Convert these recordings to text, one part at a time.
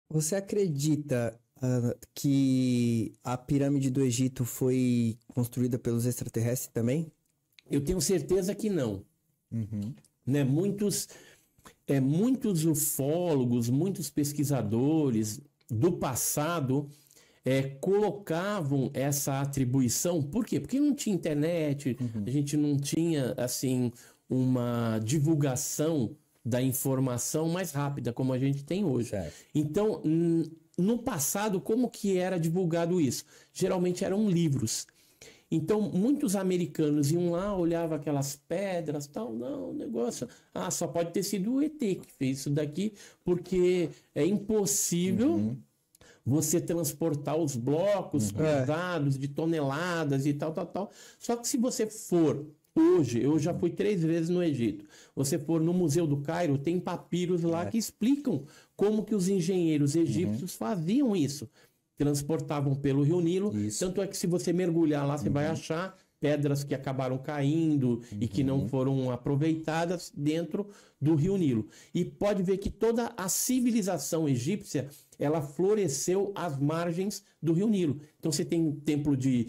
Você acredita que a pirâmide do Egito foi construída pelos extraterrestres também? Eu tenho certeza que não. Né? Muitos ufólogos, muitos pesquisadores do passado colocavam essa atribuição. Por quê? Porque não tinha internet, a gente não tinha assim uma divulgação da informação mais rápida como a gente tem hoje. Certo. Então, no passado, como que era divulgado isso? Geralmente eram livros. Então, muitos americanos iam lá, olhavam aquelas pedras, tal, não, o negócio, só pode ter sido o ET que fez isso daqui, porque é impossível você transportar os blocos pesados de toneladas e tal. Só que se você for hoje, eu já fui 3 vezes no Egito, você for no Museu do Cairo, tem papiros lá que explicam como que os engenheiros egípcios faziam isso. Transportavam pelo Rio Nilo, tanto é que se você mergulhar lá, você vai achar pedras que acabaram caindo e que não foram aproveitadas dentro do Rio Nilo. E pode ver que toda a civilização egípcia, ela floresceu às margens do Rio Nilo. Então você tem o templo de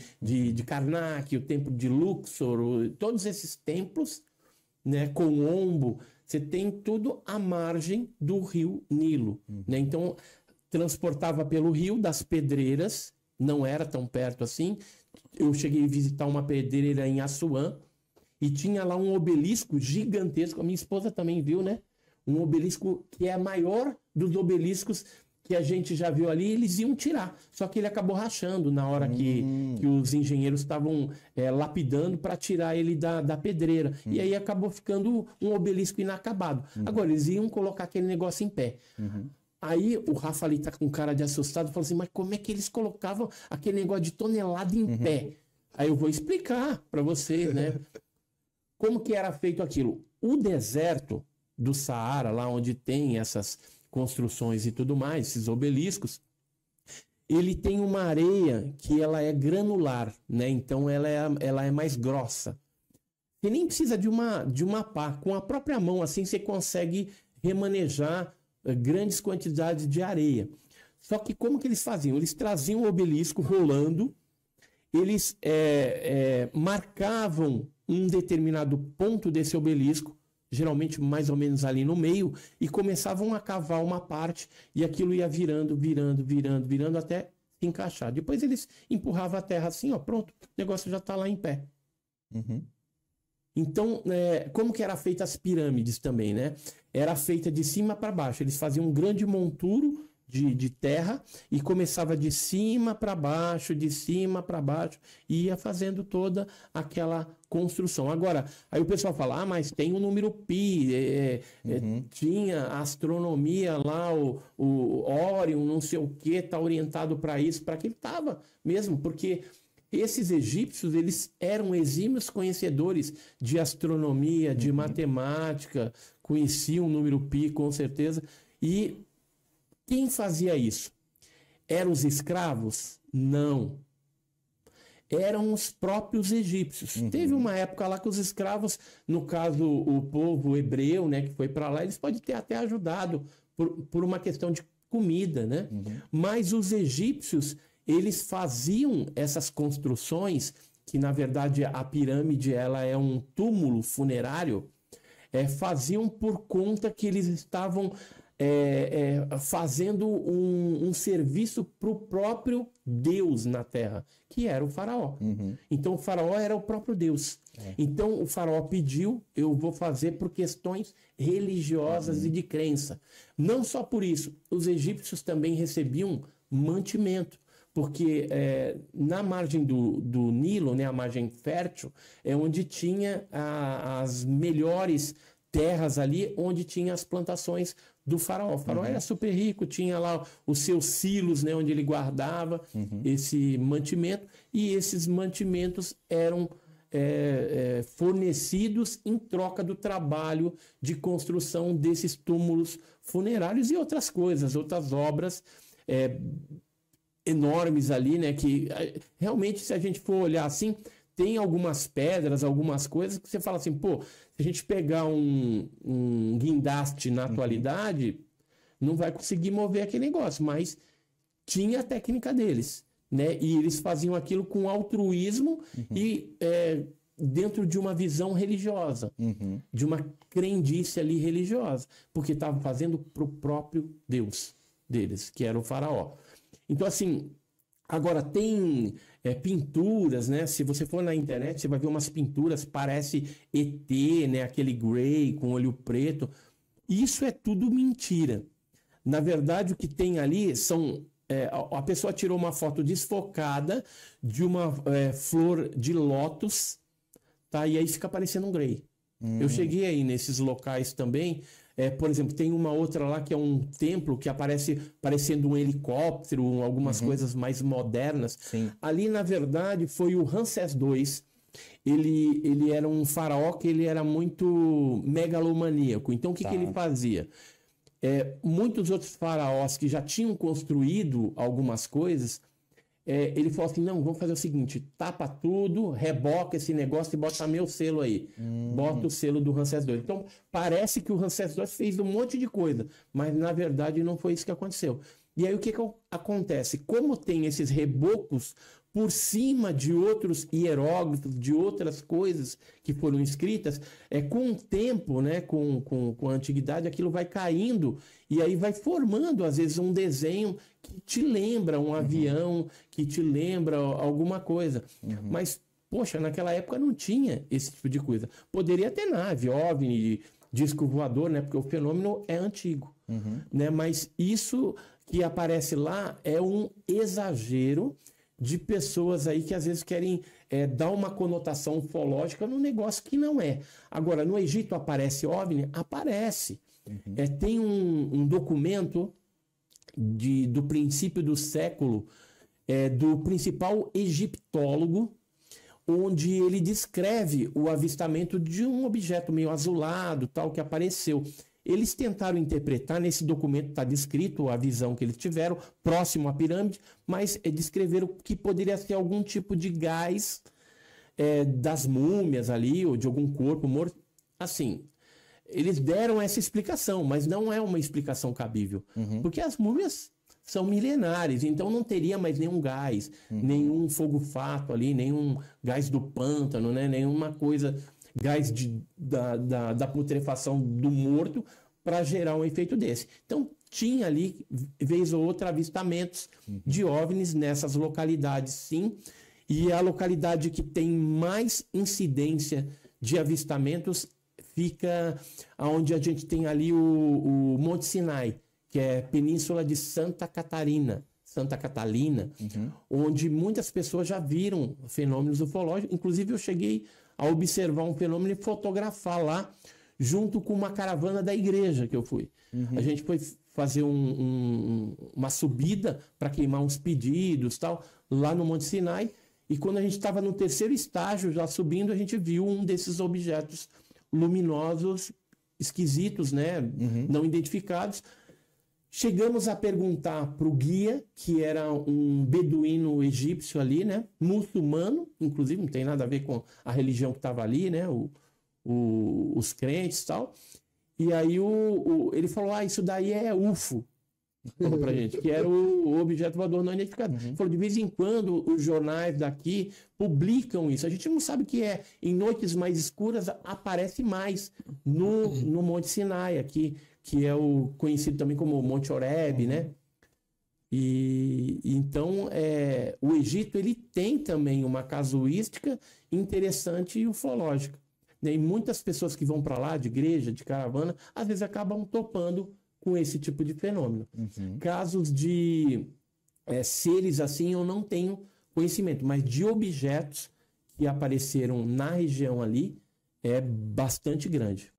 Karnak, o templo de Luxor, todos esses templos, né, com Ombo, você tem tudo à margem do Rio Nilo. Né? Então transportava pelo rio das pedreiras, não era tão perto assim. Eu cheguei a visitar uma pedreira em Assuã e tinha lá um obelisco gigantesco. A minha esposa também viu, né? Um obelisco que é maior dos obeliscos que a gente já viu ali. Eles iam tirar, só que ele acabou rachando na hora que os engenheiros estavam lapidando para tirar ele da pedreira. E aí acabou ficando um obelisco inacabado. Agora, eles iam colocar aquele negócio em pé. Aí o Rafa ali tá com cara de assustado, falou assim, mas como é que eles colocavam aquele negócio de tonelada em pé? Aí eu vou explicar para vocês, né? Como que era feito aquilo? O deserto do Saara, lá onde tem essas construções e tudo mais, esses obeliscos, ele tem uma areia que ela é granular, né? Então ela é mais grossa. Você nem precisa de uma pá. Com a própria mão, assim, você consegue remanejar grandes quantidades de areia. Só que como que eles faziam? Eles traziam o obelisco rolando, eles marcavam um determinado ponto desse obelisco, geralmente mais ou menos ali no meio, e começavam a cavar uma parte, e aquilo ia virando até se encaixar. Depois eles empurravam a terra assim, ó, pronto, o negócio já está lá em pé. Então, como que era feita as pirâmides também, né? Era feita de cima para baixo. Eles faziam um grande monturo de terra e começava de cima para baixo, e ia fazendo toda aquela construção. Agora, aí o pessoal fala, mas tem o número pi, tinha a astronomia lá, o Órion, não sei o que, tá orientado para isso, para que ele tava mesmo, porque esses egípcios, eles eram exímios conhecedores de astronomia, de matemática, conheciam o número pi, com certeza. E quem fazia isso? Eram os escravos? Não. Eram os próprios egípcios. Teve uma época lá que os escravos, no caso o povo hebreu, né, que foi para lá, eles podem ter até ajudado por uma questão de comida, né? Mas os egípcios, eles faziam essas construções, que na verdade a pirâmide ela é um túmulo funerário, faziam por conta que eles estavam fazendo um serviço para o próprio Deus na Terra, que era o faraó. Então o faraó era o próprio Deus. Então o faraó pediu, eu vou fazer por questões religiosas e de crença. Não só por isso, os egípcios também recebiam mantimento. Porque na margem do Nilo, né, a margem fértil, é onde tinha as melhores terras ali, onde tinha as plantações do faraó. O faraó era super rico, tinha lá os seus silos, né, onde ele guardava esse mantimento, e esses mantimentos eram fornecidos em troca do trabalho de construção desses túmulos funerários e outras coisas, outras obras enormes ali, né? Que realmente, se a gente for olhar assim, tem algumas pedras, algumas coisas que você fala assim, pô, se a gente pegar um guindaste na atualidade, não vai conseguir mover aquele negócio, mas tinha a técnica deles, né? E eles faziam aquilo com altruísmo e dentro de uma visão religiosa, de uma crendice ali religiosa, porque estavam fazendo para o próprio Deus deles, que era o faraó. Então, assim, agora tem pinturas, né? Se você for na internet, você vai ver umas pinturas, parece ET, né? Aquele Grey com olho preto. Isso é tudo mentira. Na verdade, o que tem ali são... a pessoa tirou uma foto desfocada de uma flor de lótus, tá? E aí fica parecendo um Grey. Eu cheguei aí nesses locais também. Por exemplo, tem uma outra lá que é um templo que aparece parecendo um helicóptero, algumas coisas mais modernas. Sim. Ali, na verdade, foi o Ramsés II. Ele era um faraó que ele era muito megalomaníaco. Então, o que ele fazia? Muitos outros faraós que já tinham construído algumas coisas, ele falou assim, não, vamos fazer o seguinte, tapa tudo, reboca esse negócio e bota meu selo aí. Bota o selo do Ramsés II. Então, parece que o Ramsés II fez um monte de coisa, mas na verdade não foi isso que aconteceu. E aí o que acontece? Como tem esses rebocos por cima de outros hieróglifos, de outras coisas que foram escritas, com o tempo, né, com a antiguidade, aquilo vai caindo e aí vai formando, às vezes, um desenho que te lembra um avião, que te lembra alguma coisa. Mas, poxa, naquela época não tinha esse tipo de coisa. Poderia ter nave, OVNI, disco voador, né, porque o fenômeno é antigo. Né, mas isso que aparece lá é um exagero de pessoas aí que às vezes querem dar uma conotação ufológica num negócio que não é. Agora, no Egito aparece OVNI? Aparece. Tem um documento do princípio do século do principal egiptólogo, onde ele descreve o avistamento de um objeto meio azulado, tal, que apareceu. Eles tentaram interpretar, nesse documento está descrito a visão que eles tiveram, próximo à pirâmide, mas descreveram que poderia ser algum tipo de gás das múmias ali, ou de algum corpo morto. Assim, eles deram essa explicação, mas não é uma explicação cabível, porque as múmias são milenares, então não teria mais nenhum gás, nenhum fogo-fato ali, nenhum gás do pântano, né? Nenhuma coisa... gás da putrefação do morto para gerar um efeito desse. Então, tinha ali, vez ou outra, avistamentos de OVNIs nessas localidades, sim. E a localidade que tem mais incidência de avistamentos fica onde a gente tem ali o Monte Sinai, que é a Península de Santa Catalina, onde muitas pessoas já viram fenômenos ufológicos. Inclusive, eu cheguei a observar um fenômeno e fotografar lá, junto com uma caravana da igreja que eu fui. A gente foi fazer uma subida para queimar uns pedidos, tal, lá no Monte Sinai, e quando a gente estava no terceiro estágio, já subindo, a gente viu um desses objetos luminosos, esquisitos, né? Não identificados. Chegamos a perguntar para o guia, que era um beduíno egípcio ali, né? Muçulmano, inclusive, não tem nada a ver com a religião que estava ali, né? Os crentes e tal. E aí ele falou, isso daí é UFO. Falou pra gente, que era o objeto voador não identificado. Falou, de vez em quando os jornais daqui publicam isso. A gente não sabe o que é. Em noites mais escuras aparece mais no Monte Sinai aqui, que é o conhecido também como Monte Horebe, né? E então o Egito ele tem também uma casuística interessante e ufológica. Né? E muitas pessoas que vão para lá, de igreja, de caravana, às vezes acabam topando com esse tipo de fenômeno. Casos de seres assim eu não tenho conhecimento, mas de objetos que apareceram na região ali é bastante grande.